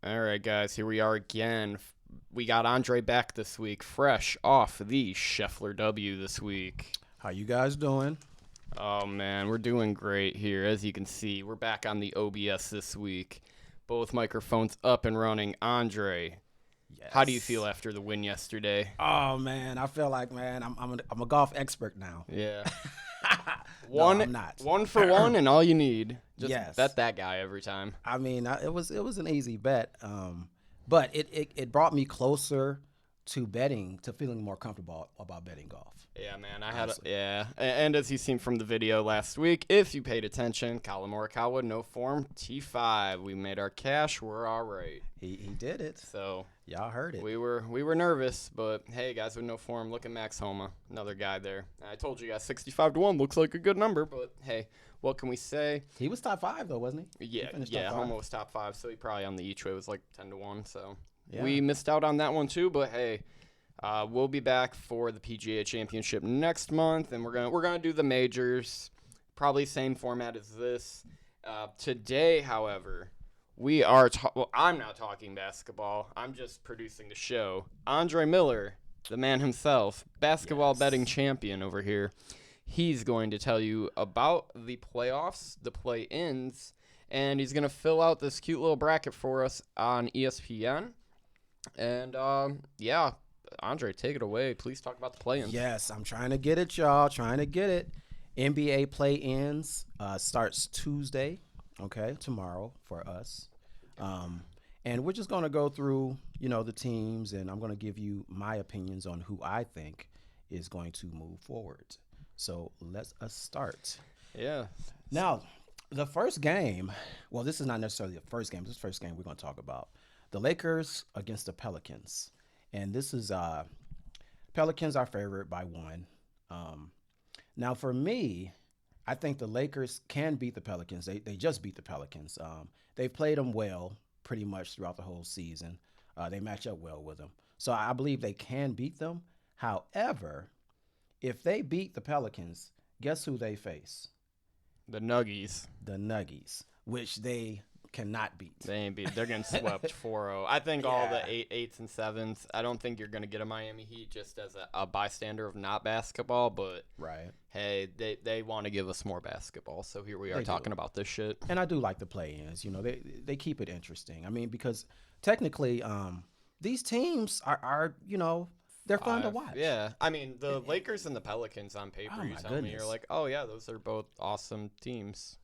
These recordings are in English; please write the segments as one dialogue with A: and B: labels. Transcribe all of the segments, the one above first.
A: All right, guys, here we are again. We got Andre back this week, fresh off the Scheffler W this week.
B: How you guys doing?
A: Oh, man, we're doing great here. As you can see, we're back on the OBS this week. Both microphones up and running. Andre,
B: Yes.
A: how do you feel after the win yesterday?
B: Oh man, I feel like I'm a golf expert now.
A: Yeah.
B: No, I'm not.
A: One for one, and all you need. Just
B: Yes.
A: bet that guy every time.
B: I mean, it was an easy bet, but it brought me closer to betting, to feeling more comfortable about betting golf.
A: Yeah, man, and as you seen from the video last week, if you paid attention, Colin Morikawa, no form, T5. We made our cash. We're all right.
B: He did it.
A: So
B: Y'all heard it.
A: we were nervous, but hey, guys with no form, look at Max Homa, another guy there. I told you guys 65-1 looks like a good number, but hey, what can we say?
B: He was top 5 though, wasn't he?
A: Yeah,
B: He finished top 5.
A: Homa was top 5, so he probably on the each way was like 10-1. So
B: Yeah.
A: we missed out on that one too, but hey. We'll be back for the PGA Championship next month, and we're gonna do the majors, probably same format as this. Today, however, we are. I'm not talking basketball. I'm just producing the show. Andre Miller, the man himself, basketball betting champion over here. He's going to tell you about the playoffs, the play-ins, and he's gonna fill out this cute little bracket for us on ESPN. And yeah. Andre, take it away. Please talk about the play-ins.
B: Yes, I'm trying to get it, y'all. Trying to get it. NBA play-ins starts Tuesday, okay, tomorrow for us. And we're just going to go through, the teams, and I'm going to give you my opinions on who I think is going to move forward. So let's start.
A: Yeah.
B: Now, the first game, well, this is not necessarily the first game. This is the first game we're going to talk about. The Lakers against the Pelicans. And this is Pelicans are favored by 1. Now, for me, I think the Lakers can beat the Pelicans. They just beat the Pelicans. They've played them well pretty much throughout the whole season. They match up well with them. So I believe they can beat them. However, if they beat the Pelicans, guess who they face?
A: The Nuggies.
B: The Nuggies, which they cannot beat.
A: They ain't beat. They're getting swept 4-0. I think all the 8s and 7s. I don't think you're going to get a Miami Heat just as a bystander of not basketball, but
B: right.
A: Hey, they want to give us more basketball, so here we are talking about this shit.
B: And I do like the play-ins. They keep it interesting. I mean, because technically, these teams are they're fun to watch.
A: Yeah, I mean the Lakers and the Pelicans on paper. You tell me, you're like, oh yeah, those are both awesome teams.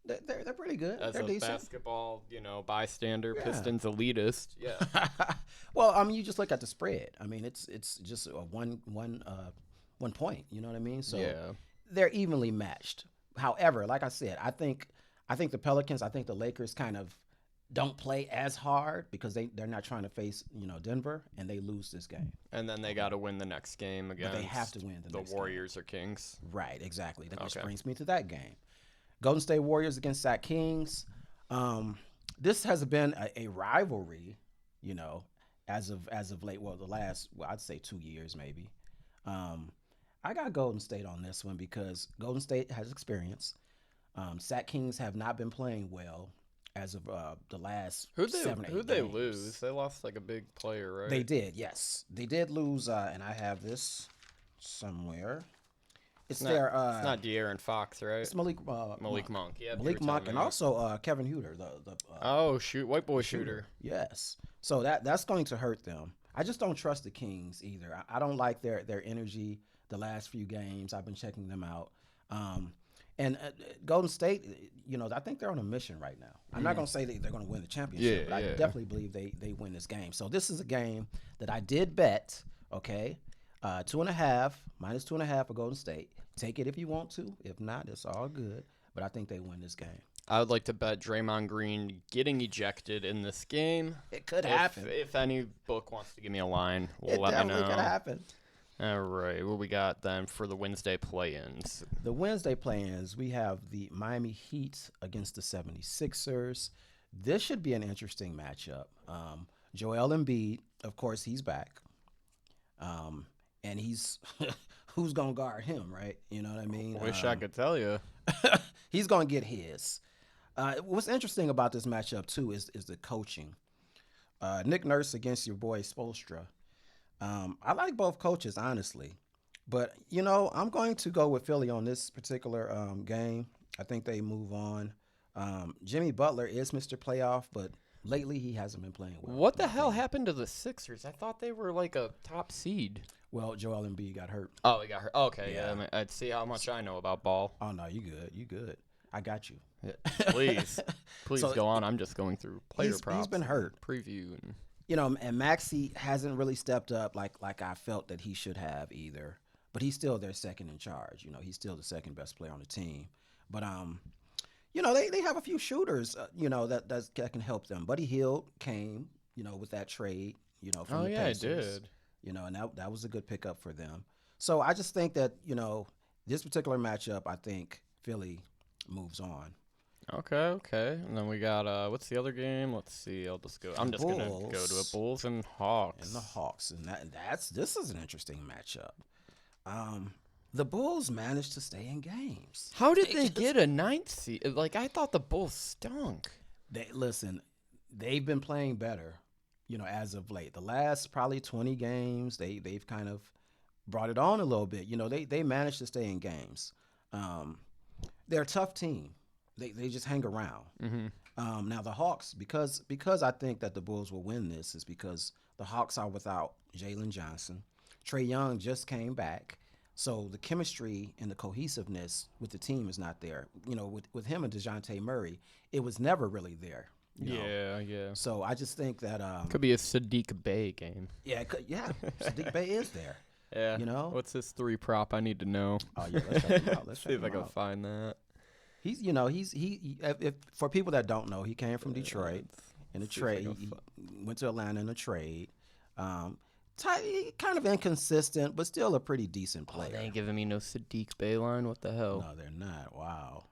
B: They're pretty good.
A: As
B: they're
A: a
B: decent.
A: Basketball, bystander, Pistons elitist. Yeah.
B: Well, I mean, you just look at the spread. I mean, it's just a one point. You know what I mean? So they're evenly matched. However, like I said, I think the Pelicans, I think the Lakers kind of don't play as hard because they're not trying to face Denver, and they lose this game.
A: And then they got to win the next game against.
B: But they have to win the next
A: Warriors
B: game.
A: or Kings.
B: Right. Exactly. Which brings me to that game. Golden State Warriors against SAC Kings. This has been a rivalry, as of late. Well, the last, I'd say 2 years maybe. I got Golden State on this one because Golden State has experience. SAC Kings have not been playing well as of the last 7 or 8
A: Who'd
B: games.
A: they lose? They lost like a big player, right?
B: They did, yes. They did lose, and I have this somewhere. It's
A: not De'Aaron Fox, right?
B: It's Malik
A: Monk. Yeah,
B: Malik Monk, and also Kevin Huerter,
A: white boy shooter.
B: Yes. So that's going to hurt them. I just don't trust the Kings either. I don't like their energy the last few games. I've been checking them out. And Golden State, I think they're on a mission right now. I'm not going to say that they're going to win the championship, but I definitely believe they win this game. So this is a game that I did bet, okay? 2.5, minus 2.5 for Golden State. Take it if you want to. If not, it's all good. But I think they win this game.
A: I would like to bet Draymond Green getting ejected in this game.
B: It could happen.
A: If any book wants to give me a line, let me know. It
B: definitely could happen.
A: All right. What we got then for the Wednesday play-ins?
B: The Wednesday play-ins, we have the Miami Heat against the 76ers. This should be an interesting matchup. Joel Embiid, of course, he's back. And he's who's gonna guard him, right? You know what I mean?
A: Wish I could tell you.
B: He's gonna get his. What's interesting about this matchup too is the coaching. Nick Nurse against your boy Spoelstra. I like both coaches, honestly. But, I'm going to go with Philly on this particular game. I think they move on. Jimmy Butler is Mr. Playoff, but lately he hasn't been playing well.
A: What the hell happened to the Sixers? I thought they were like a top seed.
B: Well, Joel Embiid got hurt.
A: Oh, he got hurt. Okay,
B: Yeah.
A: yeah. I mean, I'd see how much I know about ball.
B: Oh, no, you good. You good. I got you.
A: Yeah, please
B: So,
A: go on. I'm just going through player props.
B: He's been hurt.
A: Preview and
B: And Maxey hasn't really stepped up like I felt that he should have either. But he's still their second in charge. He's still the second best player on the team. But they have a few shooters, that can help them. Buddy Hield came, with that trade, from the Pacers.
A: It did.
B: And that was a good pickup for them. So I just think that, this particular matchup, I think Philly moves on.
A: Okay. And then we got what's the other game? Let's see. I'm just gonna go to it. Bulls and Hawks.
B: And the Hawks, and this is an interesting matchup. The Bulls managed to stay in games.
A: How did they get a 9th seed? Like, I thought the Bulls stunk.
B: They've been playing better, as of late. The last probably 20 games, they've kind of brought it on a little bit. They managed to stay in games. They're a tough team. They just hang around.
A: Mm-hmm.
B: Now the Hawks, because I think that the Bulls will win this, is because the Hawks are without Jalen Johnson. Trae Young just came back, so the chemistry and the cohesiveness with the team is not there. With him and DeJounte Murray, it was never really there.
A: Yeah.
B: So I just think that
A: could be a Sadiq Bey game.
B: Yeah, Sadiq Bey is there.
A: Yeah. What's his 3 prop? I need to know.
B: Oh yeah, let's check him out. Let's
A: see if I can find that.
B: He's if for people that don't know, he came from Detroit in a trade. He went to Atlanta in a trade. Kind of inconsistent, but still a pretty decent player.
A: They ain't giving me no Sadiq Bey line. What the hell?
B: No, they're not. Wow.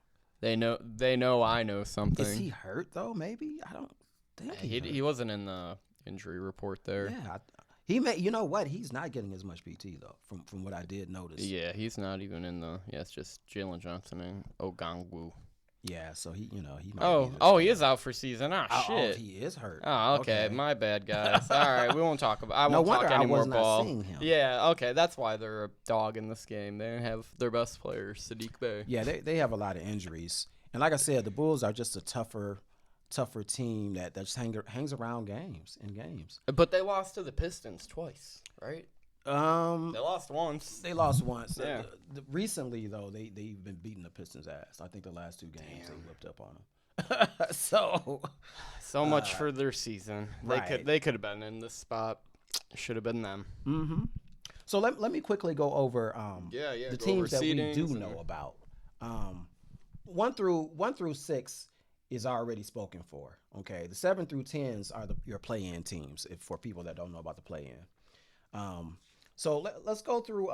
A: They know I know something.
B: Is he hurt though? Maybe I don't think
A: he wasn't in the injury report there.
B: Yeah, he may. You know what? He's not getting as much PT though, from what I did notice.
A: Yeah, he's not even in the. Yeah, it's just Jalen Johnson and Ogangwu.
B: Yeah, so he might.
A: He is out for season. Shit.
B: He is hurt.
A: Oh, okay. My bad, guys. All right, we won't talk about. I won't talk any more ball.
B: Seeing him.
A: Yeah, okay. That's why they're a dog in this game. They have their best player, Sadiq Bey.
B: Yeah, they have a lot of injuries, and like I said, the Bulls are just a tougher team that just hangs around games.
A: But they lost to the Pistons twice, right? They lost once.
B: Yeah. Recently, though, they've been beating the Pistons' ass. I think the last 2 games they whipped up on them. So
A: much for their season. They could have been in this spot. Should have been them.
B: Mm-hmm. So let me quickly go over the teams that we do know about. 1 through 6 is already spoken for. Okay, the 7 through 10s are your play-in teams. For people that don't know about the play-in. So let's go through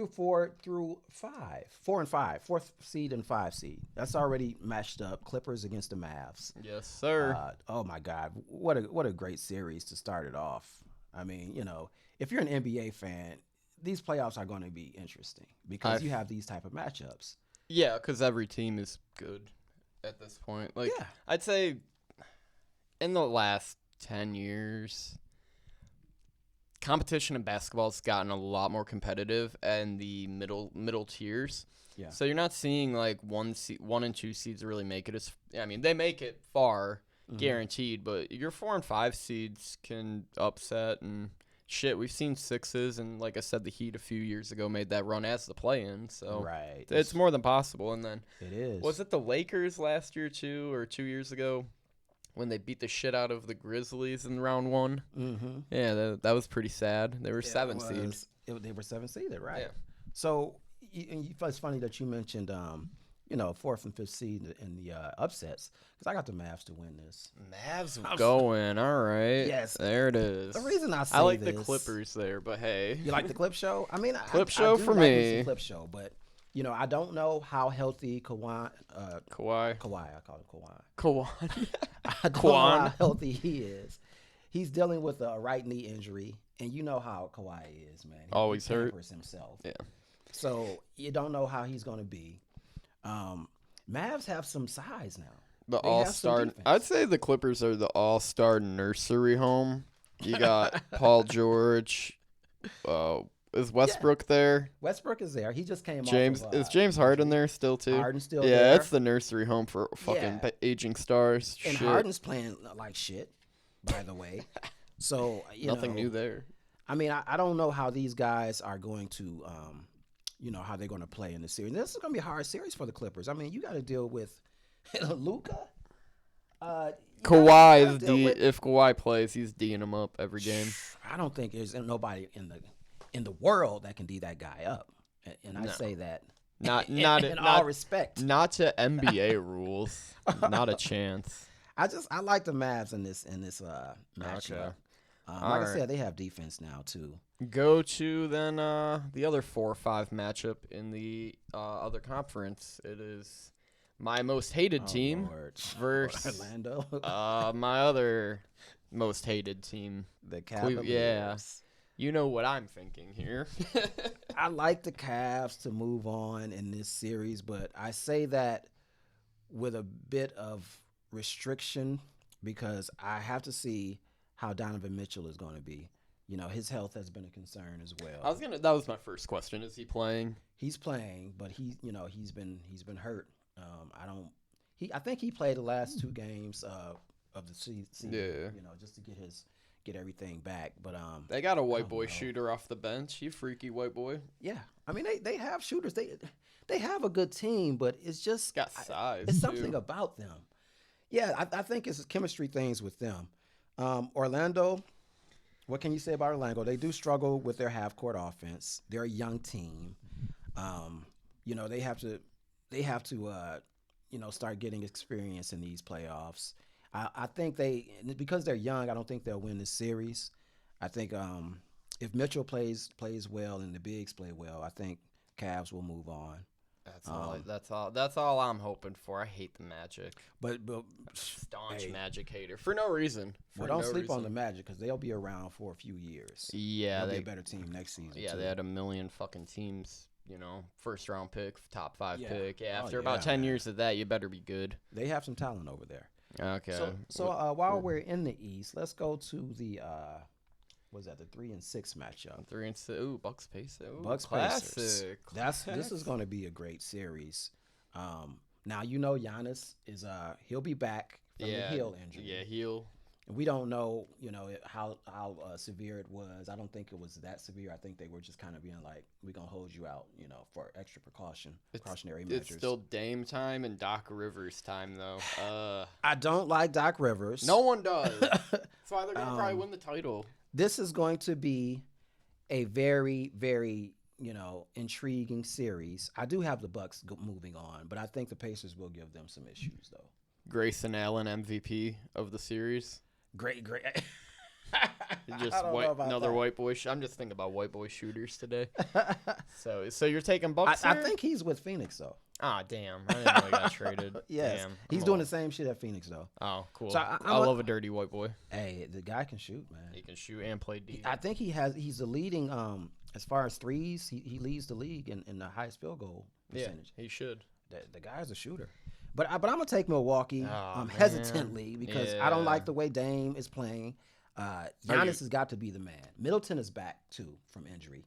B: 4 through 5. 4 and 5, 4th seed and 5 seed. That's already matched up. Clippers against the Mavs.
A: Yes, sir.
B: Oh my God, what a great series to start it off. I mean, if you're an NBA fan, these playoffs are going to be interesting because you have these type of matchups.
A: Yeah, because every team is good at this point. I'd say in the last 10 years. Competition in basketball has gotten a lot more competitive and the middle tiers.
B: Yeah.
A: So you're not seeing like 1 and 2 seeds really make it they make it far, guaranteed, but your 4 and 5 seeds can upset and shit. We've seen 6s, and like I said, the Heat a few years ago made that run as the play-in. So
B: right.
A: It's more than possible. And then
B: it is.
A: Was it the Lakers last year too, or 2 years ago? When they beat the shit out of the Grizzlies in round 1.
B: Mm-hmm.
A: Yeah, that was pretty sad. They were 7 seeds.
B: They were 7 seeded, right?
A: Yeah.
B: So it's funny that you mentioned, 4th and 5th seed in the upsets, because I got the Mavs to win this.
A: Mavs going, all right.
B: Yes.
A: There it is.
B: The reason I say
A: I like
B: this,
A: the Clippers there, but hey.
B: You like the clip show? I mean,
A: clip show
B: I do
A: for
B: like
A: me.
B: The clip show, but I don't know how healthy Kawhi. I call him Kawhi.
A: Kawhi.
B: I don't know how healthy he is. He's dealing with a right knee injury, and you know how Kawhi is, man.
A: Always
B: he
A: hurt.
B: Himself.
A: Yeah.
B: So you don't know how he's going to be. Mavs have some size now.
A: The
B: They have some
A: all-star.
B: defense.
A: I'd say the Clippers are the all-star nursery home. You got Paul George. Is Westbrook there?
B: Westbrook is there. He just came
A: James
B: off of,
A: is James Harden there still too?
B: Harden's still
A: yeah,
B: there.
A: it's the nursery home for fucking aging stars.
B: And
A: Shit.
B: Harden's playing like shit, by the way. So
A: Nothing new there.
B: I mean, I don't know how these guys are going to, how they're going to play in the series. This is going to be a hard series for the Clippers. I mean, you got to deal with Luka.
A: Kawhi is if Kawhi plays, he's D'ing him up every game.
B: I don't think there's nobody in the world that can D that guy up, and I say that in all respect.
A: Not to NBA rules, not a chance.
B: I like the Mavs in this matchup.
A: Okay.
B: Like I said, they have defense now too.
A: Go to then the other 4 or 5 matchup in the other conference. It is my most hated team versus
B: Orlando.
A: my other most hated team,
B: The Cavaliers.
A: Yeah, you know what I'm thinking here.
B: I like the Cavs to move on in this series, but I say that with a bit of restriction because I have to see how Donovan Mitchell is going to be. His health has been a concern as well.
A: That was my first question. Is he playing?
B: He's playing, but he's been hurt. I think he played the last 2 games of the season.
A: Yeah.
B: Just to get everything back. But
A: they got a white boy shooter off the bench. You freaky white boy.
B: Yeah, I mean they have shooters. They have a good team, but it's just
A: got size.
B: It's something about them. Yeah, I think it's chemistry things with them. Orlando. What can you say about Orlando? They do struggle with their half-court offense. They're a young team. They have to start getting experience in these playoffs. I think because they're young, I don't think they'll win this series. I think if Mitchell plays well and the bigs play well, I think Cavs will move on.
A: That's all I'm hoping for. I hate the Magic.
B: But
A: staunch Magic hater for no reason.
B: Don't sleep on the Magic because they'll be around for a few years.
A: Yeah,
B: they'll be a better team next season.
A: Yeah,
B: too.
A: they had a million fucking teams. First round pick, top 5 pick. Yeah, after
B: yeah,
A: about 10 years of that, you better be good.
B: They have some talent over there.
A: Okay.
B: So while we're in the East, let's go to the the 3 and 6 matchup.
A: 3 and 6. Ooh, Bucks Pacers.
B: Bucks
A: Classic.
B: This is going to be a great series. Now Giannis is he'll be back from the heel injury.
A: Yeah, heel.
B: And we don't know, how severe it was. I don't think it was that severe. I think they were just kind of being like, we're going to hold you out, for extra precautionary measures.
A: It's still Dame time and Doc Rivers time, though.
B: I don't like Doc Rivers.
A: No one does. That's why they're going to probably win the title.
B: This is going to be a very, very, intriguing series. I do have the Bucks moving on, but I think the Pacers will give them some issues, though.
A: Grayson Allen, MVP of the series.
B: Great.
A: Just another white boy. I'm just thinking about white boy shooters today. So you're taking Bucks
B: I
A: here?
B: think he's with Phoenix, though.
A: Ah, damn. I didn't know he got traded.
B: Yes.
A: Damn.
B: He's doing the same shit at Phoenix, though.
A: Oh, cool.
B: So
A: I love a dirty white boy.
B: Hey, the guy can shoot, man.
A: He can shoot and play D.
B: I think he's the leading, as far as threes, he leads the league in the highest field goal percentage.
A: Yeah, he should.
B: The guy's a shooter. But I'm going to take Milwaukee hesitantly because I don't like the way Dame is playing. Giannis has got to be the man. Middleton is back, too, from injury.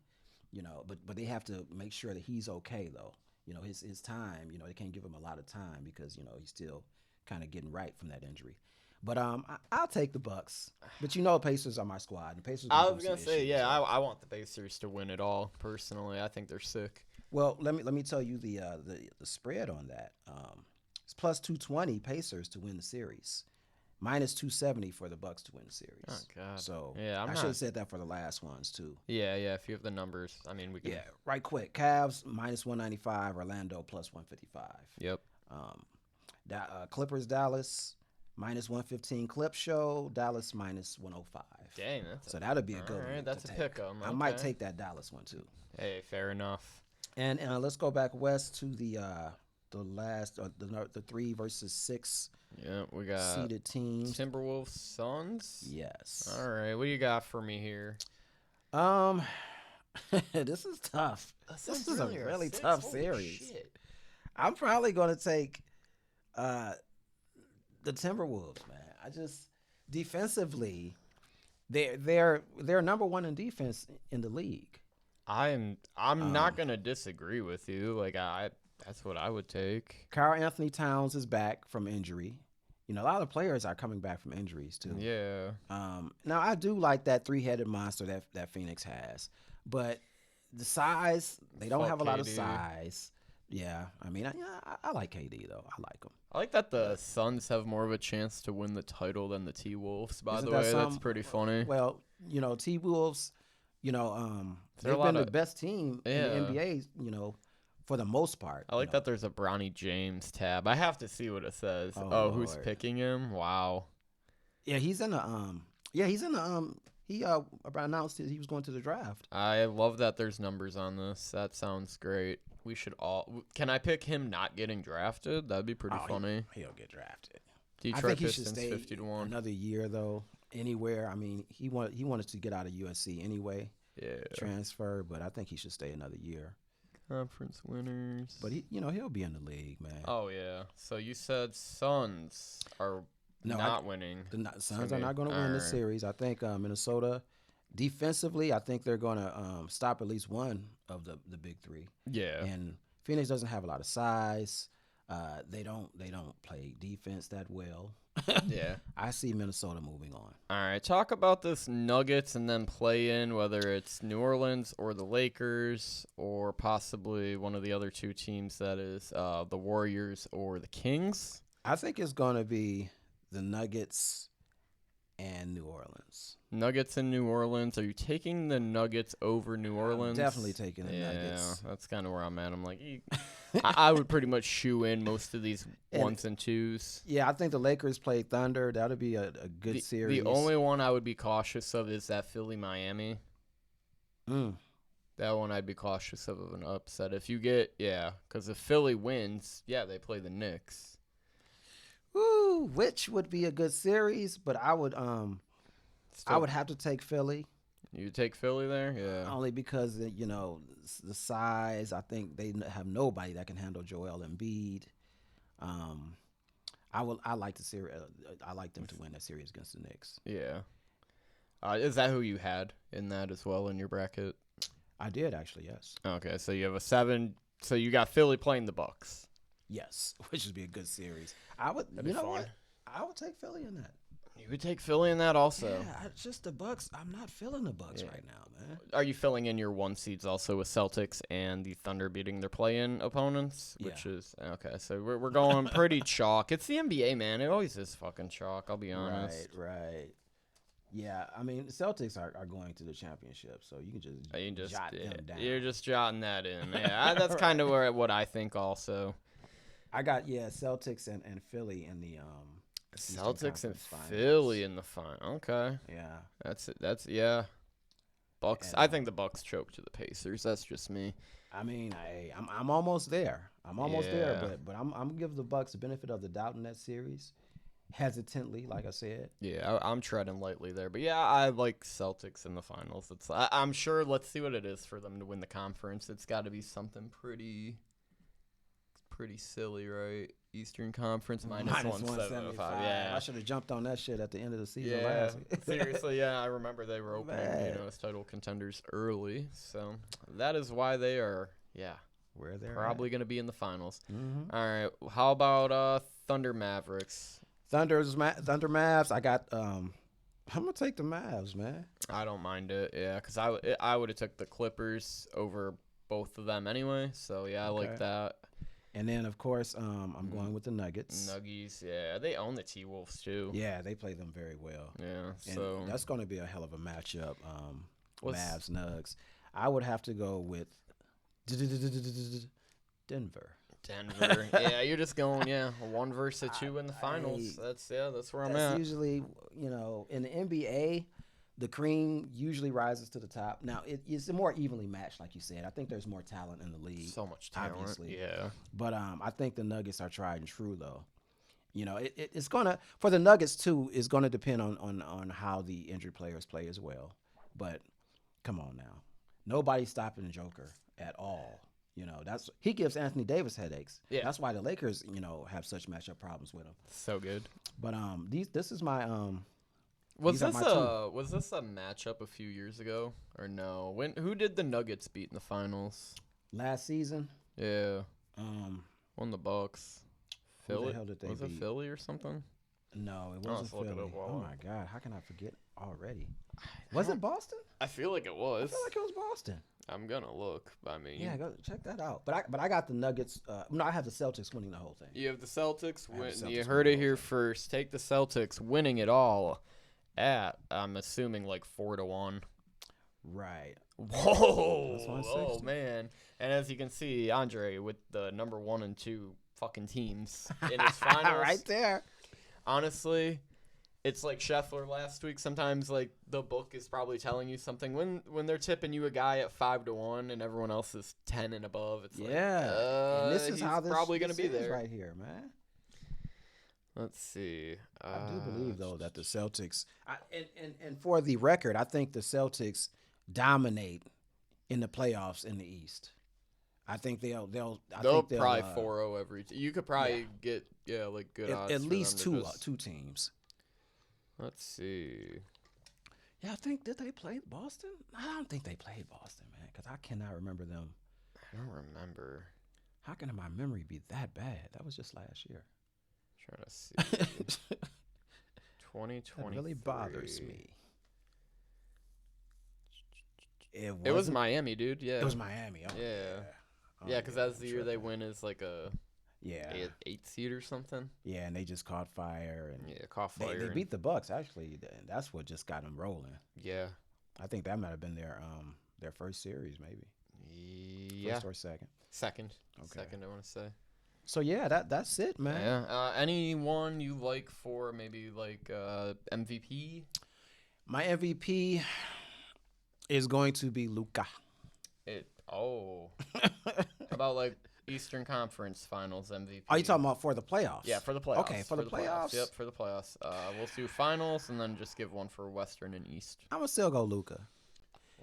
B: But they have to make sure that he's okay, though. His time, they can't give him a lot of time because, he's still kind of getting right from that injury. But I'll take the Bucks. But Pacers are my squad. The Pacers.
A: I was gonna say, I want the Pacers to win it all. Personally, I think they're sick.
B: Well, let me tell you the spread on that. It's plus 220 Pacers to win the series, minus 270 for the Bucks to win the series.
A: Oh God.
B: So
A: yeah,
B: I should have said that for the last ones too.
A: Yeah. If you have the numbers, I mean, we can.
B: Yeah, right quick. Cavs minus 195, Orlando plus 155.
A: Yep.
B: Clippers Dallas minus 115. Clip show Dallas minus 105.
A: Dang,
B: so that'll be a good one.
A: Right, that's a pick 'em.
B: I might take that Dallas one too.
A: Hey, fair enough.
B: And let's go back west to the last the 3 versus 6.
A: Yeah, we got
B: seeded teams.
A: Timberwolves, Suns.
B: Yes.
A: All right, what do you got for me here?
B: This is tough. This is
A: really
B: a really
A: six?
B: tough
A: Holy
B: series.
A: Shit.
B: I'm probably going to take the Timberwolves, man. I just defensively, they're number one in defense in the league.
A: I'm not gonna disagree with you. Like that's what I would take.
B: Karl Anthony Towns is back from injury. You know, a lot of players are coming back from injuries too.
A: Yeah.
B: Now I do like that three-headed monster that Phoenix has, but the size, they don't have a lot of
A: KD.
B: size. Yeah, I mean, I like KD though. I like him.
A: I like that the Suns have more of a chance to win the title than the T-Wolves. By
B: Isn't
A: the
B: that
A: way, that's
B: something?
A: pretty funny.
B: Well, you know, T-Wolves, you know,
A: They're a
B: they've been
A: lot
B: the best team in the NBA, you know, for the most part.
A: I like that there's a Bronny James tab. I have to see what it says. Oh, who's
B: Lord.
A: picking him? Wow.
B: Yeah, he's in the he announced that he was going to the draft.
A: I love that there's numbers on this. That sounds great. We should all. Can I pick him not getting drafted? That'd be pretty funny.
B: He'll get drafted.
A: Detroit
B: I think he
A: Pistons
B: should stay
A: 50-1.
B: another year though. Anywhere. I mean, he wanted to get out of USC anyway.
A: Yeah.
B: Transfer, but I think he should stay another year.
A: Conference winners.
B: But he'll be in the league, man.
A: Oh yeah. So you said Suns are not winning.
B: The Suns are not going to win this series. I think Minnesota, defensively, I think they're going to stop at least one of the big three.
A: Yeah.
B: And Phoenix doesn't have a lot of size. They don't play defense that well.
A: Yeah.
B: I see Minnesota moving on.
A: All right. Talk about this Nuggets and then play in whether it's New Orleans or the Lakers or possibly one of the other two teams that is the Warriors or the Kings.
B: I think it's going to be the Nuggets and New Orleans.
A: Nuggets in New Orleans. Are you taking the Nuggets over New Orleans?
B: I'm definitely taking the Nuggets.
A: Yeah, that's kind of where I'm at. I'm like, I would pretty much shoe in most of these ones and twos.
B: Yeah, I think the Lakers play Thunder. That'll be a good series.
A: The only one I would be cautious of is that Philly-Miami. That one I'd be cautious of an upset. If you get, because if Philly wins, they play the Knicks.
B: Ooh, which would be a good series, but I would have to take Philly.
A: You take Philly there, yeah.
B: Only because the size. I think they have nobody that can handle Joel Embiid. I like the series. I like them to win that series against the Knicks.
A: Yeah. Is that who you had in that as well in your bracket?
B: I did actually, yes.
A: Okay, so you have a 7. So you got Philly playing the Bucks.
B: Yes, which would be a good series. I would.
A: That'd be fun.
B: What? I would take Philly in that.
A: You would take Philly in that also.
B: Yeah, just the Bucks. I'm not feeling the Bucks right now, man.
A: Are you filling in your 1 seeds also with Celtics and the Thunder beating their play-in opponents? Which is okay. So we're going pretty chalk. It's the NBA, man. It always is fucking chalk. I'll be honest.
B: Right. Yeah, I mean the Celtics are going to the championship, so you can just jot them down.
A: You're just jotting that in. Yeah, that's kind of what I think also.
B: I got Celtics and Philly in the
A: Celtics and Philly in the final. Okay.
B: Yeah.
A: That's it. Bucks. I think the Bucks choke to the Pacers. That's just me.
B: I mean, I'm almost there. I'm almost there, but I'm gonna give the Bucks the benefit of the doubt in that series. Hesitantly, like I said.
A: Yeah, I'm treading lightly there, but I like Celtics in the finals. I'm sure. Let's see what it is for them to win the conference. It's got to be something pretty silly, right? Eastern Conference minus 175. Yeah,
B: I should have jumped on that shit at the end of the season last week.
A: Seriously, I remember they were opening, as title contenders early, so that is why they are,
B: where they're
A: probably going to be in the finals.
B: Mm-hmm.
A: All right, how about Thunder Mavericks?
B: Thunder Mavs. I got. I'm gonna take the Mavs, man.
A: I don't mind it, because I would have took the Clippers over both of them anyway. So I like that.
B: And then of course, I'm going with the Nuggets.
A: Nuggies, they own the T-Wolves too.
B: Yeah, they play them very well.
A: Yeah,
B: so that's going to be a hell of a matchup. Mavs Nugs. I would have to go with Denver.
A: Yeah, you're just going 1 versus 2 in the finals. That's where I'm at.
B: Usually, in the NBA, the cream usually rises to the top. Now it's more evenly matched, like you said. I think there's more talent in the league.
A: So much talent,
B: obviously.
A: Yeah.
B: But I think the Nuggets are tried and true, though. It's gonna for the Nuggets too. Is gonna depend on how the injured players play as well. But come on now, nobody's stopping Joker at all. He gives Anthony Davis headaches.
A: Yeah.
B: That's why the Lakers, have such matchup problems with him.
A: So good.
B: But this is my
A: Was
B: these are
A: this
B: my two.
A: was this a matchup a few years ago or no? Who did the Nuggets beat in the finals?
B: Last season.
A: Yeah, won the Bucks.
B: Who the
A: Philly?
B: hell did they
A: Was it
B: beat?
A: Philly or something?
B: No, it
A: I'll
B: wasn't
A: just look it
B: Philly.
A: up while
B: Oh
A: I-
B: my God, how can I forget already? Was it Boston?
A: I feel like it
B: I
A: was.
B: feel like it was Boston.
A: I'm gonna look. I mean,
B: Yeah, go check that out. But I got the Nuggets. No, I have the Celtics winning the whole thing.
A: you have the Celtics.
B: I have the
A: You
B: Celtics
A: heard it
B: winning the
A: here
B: whole
A: first. Take the Celtics, winning it all. At I'm assuming like 4-1.
B: Right.
A: Whoa!
B: That's
A: Oh
B: 160.
A: man! And as you can see, Andre with the number 1 and 2 fucking teams in his finals.
B: Right there.
A: Honestly, it's like Scheffler last week. Sometimes like the book is probably telling you something when they're tipping you a guy at 5-1 and everyone else is 10 and above. It's like,
B: And this is
A: he's
B: how this
A: probably gonna be
B: is
A: there
B: right here, man.
A: Let's see.
B: I do believe though that the Celtics, and for the record, I think the Celtics dominate in the playoffs in the East. I think they'll
A: probably 4-0 every. You could probably get like good odds.
B: at
A: for
B: least
A: them to just-
B: two teams.
A: Let's see.
B: Yeah, I think did they play Boston? I don't think they played Boston, man, because I cannot remember them.
A: I don't remember.
B: How can my memory be that bad? That was just last year.
A: Trying to see. 2023.
B: That really bothers me.
A: It was Miami, dude. Yeah.
B: It was Miami. Oh,
A: Yeah.
B: Oh,
A: Yeah, because as
B: I'm
A: the year they
B: tripping.
A: win is like a
B: Yeah.
A: eighth seed or something.
B: Yeah, and they just caught fire and
A: Yeah, caught
B: they
A: fire.
B: beat the Bucks actually. And that's what just got them rolling.
A: Yeah.
B: I think that might have been their first series, maybe
A: Yeah.
B: first or second.
A: Second.
B: Okay.
A: Second, I want to say.
B: So yeah, that's it, man.
A: Yeah. Anyone you like for maybe like MVP?
B: My MVP is going to be Luka.
A: How about like Eastern Conference Finals MVP?
B: Are you talking about for the playoffs?
A: Yeah, for the playoffs.
B: Okay, for the playoffs.
A: Yep, for the playoffs. We'll do finals and then just give one for Western and East.
B: I'm gonna still go Luka.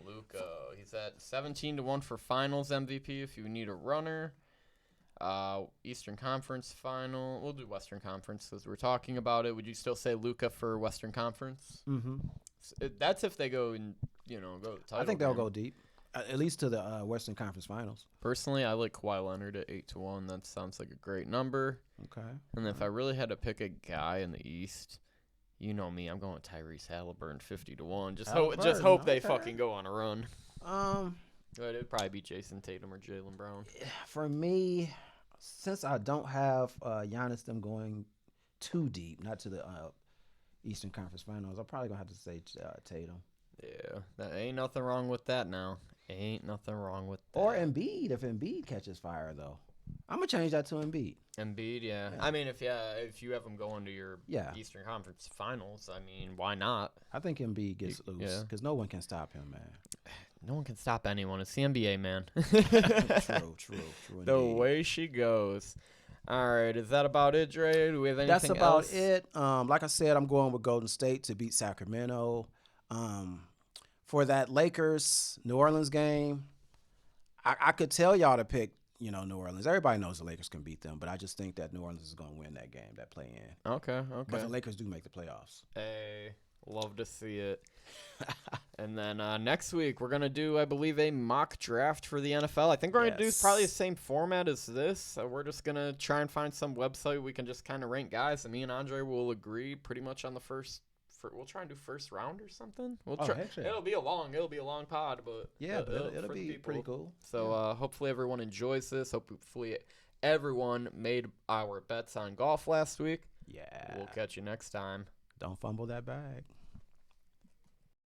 A: Luka, he's at 17-1 for Finals MVP. If you need a runner, Eastern Conference Final. We'll do Western Conference because we're talking about it. Would you still say Luka for Western Conference?
B: Mm-hmm.
A: That's if they go and go to the title.
B: I think they'll
A: game.
B: go deep, at least to the Western Conference Finals.
A: Personally, I like Kawhi Leonard at 8-1. That sounds like a great number.
B: Okay.
A: And if I really had to pick a guy in the East, you know me, I'm going with Tyrese Halliburton 50-1. Just
B: Halliburton,
A: hope they
B: okay.
A: fucking go on a run.
B: But
A: It'd probably be Jason Tatum or Jaylen Brown.
B: for me, since I don't have Giannis them going too deep, not to the Eastern Conference Finals, I'm probably gonna have to say Tatum
A: Yeah, that ain't nothing wrong with that now. Ain't nothing wrong with that.
B: or Embiid if Embiid catches fire though. I'm gonna change that to Embiid.
A: Embiid, yeah.
B: Yeah.
A: I mean, if you have them going to your
B: Yeah.
A: Eastern Conference Finals, I mean, why not?
B: I think Embiid gets loose
A: yeah.
B: because no one can stop him, man.
A: No one can stop anyone. It's the NBA, man.
B: True.
A: The
B: indeed.
A: way she goes. All right, is that about it, Dre? Do we have anything
B: That's about
A: else?
B: it. Like I said, I'm going with Golden State to beat Sacramento. For that Lakers New Orleans game, I could tell y'all to pick, New Orleans. Everybody knows the Lakers can beat them, but I just think that New Orleans is going to win that game, that play-in.
A: Okay.
B: But the Lakers do make the playoffs.
A: Hey, love to see it. And then next week, we're going to do, I believe, a mock draft for the NFL. I think we're going to do
B: Yes.
A: probably the same format as this. So we're just going to try and find some website we can just kind of rank guys. And me and Andre will agree pretty much on the first. We'll try and do first round or something. We'll try.
B: heck yeah.
A: It'll be a long pod, but
B: Yeah, but it'll
A: for the
B: be
A: people.
B: pretty cool.
A: So hopefully everyone enjoys this. Hopefully everyone made our bets on golf last week.
B: Yeah.
A: We'll catch you next time.
B: Don't fumble that bag.